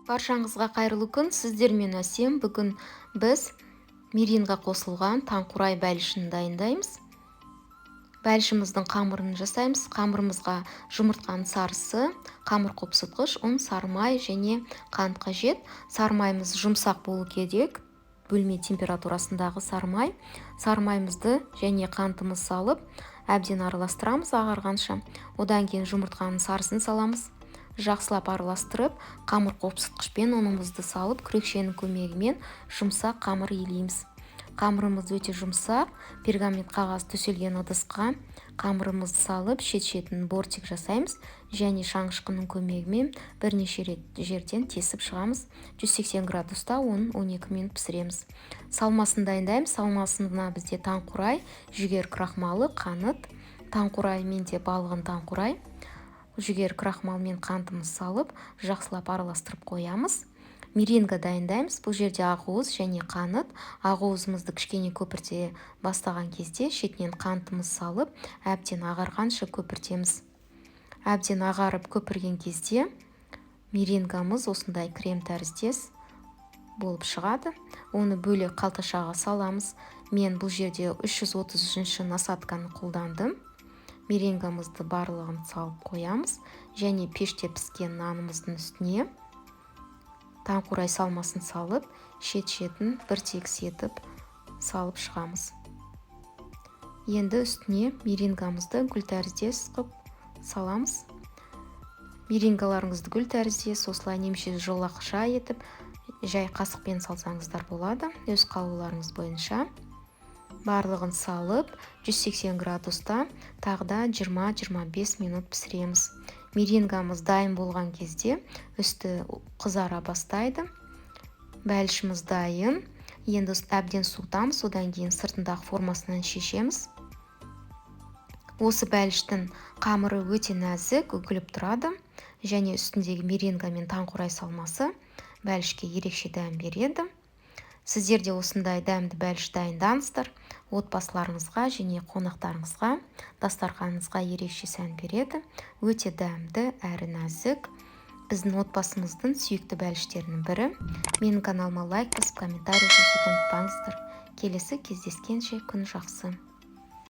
Баршаңызға қайырлы күн. Сіздермен Әсем. Бүгін біз миринға қосылған таңқурай бәлішін дайындаймыз. Бәлішіміздің қамырын жасаймыз. Қамырымызға жұмыртқаның сарысы, қамыр қопсытқыш, ұн, сары май және қант қажет. Сары майымыз жұмсақ болу керек. Бөлме температурасындағы сары май. Сары майымызды және қантымыз салып, әбден араластырамыз ағарғанша. Одан кейін жұмыртқаның сарысын саламыз. Жақсылап араластырып, қамыр қопсытқышпен ұнымызды салып, күрекшенің көмегімен жұмсақ қамыр илейміз. Қамырымыз өте жұмсақ, пергамент қағаз төселген ыдысқа қамырымызды салып, шет-шетін бортик жасаймыз және шаңышқының көмегімен бірнеше рет жерден тесіп шығамыз. 180 градуста 10-12 минут пісіреміз. Салмасын дайындаймыз. Салмасында бізде таңқурай, жүгер крахмалы, қант, таңқурай менде балығын таңқурай, жүгер крахмалмен қантымыз салып, жақсылап араластырып қоямыз. Миринга дайындаймыз. Бұл жерде ақуыз және қант. Ақуызымызды кішкене көпірте бастаған кезде шетінен қантымыз салып, әбден ағарғанша көпіртеміз. Әбден ағарып көпірген кезде мирингамыз осындай крем тәріздес болып шығады. Оны бөлек қалташаға саламыз. Мен бұл жерде 330 насадканы қолдандым. Меренгамызды барлығын салып қоямыз және пеште піскен нанымыздың үстіне таңқурай салмасын салып, шет-шетін бір тегіс етіп салып шығамыз. Енді үстіне меренгамызды гүл тәріздес қып саламыз. Меренгаларыңызды гүл тәріздес, осылай немесе жолақша етіп, жай қасықпен салсаңыздар болады, өз қалауларыңыз бойынша. Барлығын салып, 180 градуста тағда 20-25 минут пісіреміз. Меренгамыз дайын болған кезде үсті қызара бастайды. Бәлішіміз дайын. Енді әбден суытамыз, одан кейін сыртындағы формасынан шешеміз. Осы бәліштің қамыры өте нәзік, үкіліп тұрады және үстіндегі меренга мен таңқурай салмасы бәлішке ерекше дәм береді. Сіздер де осындай дәмді бәліш дайындаңыздар. Отбасыларыңызға және қонақтарыңызға, дастарханыңызға ерекше сән береді. Өте дәмді әрі нәзік. Біздің отбасымыздың сүйікті бәліштерінің бірі. Менің каналыма лайк басып, комментарий жазуды ұмытпаңыздар. Келесі кездескенше күн жақсы.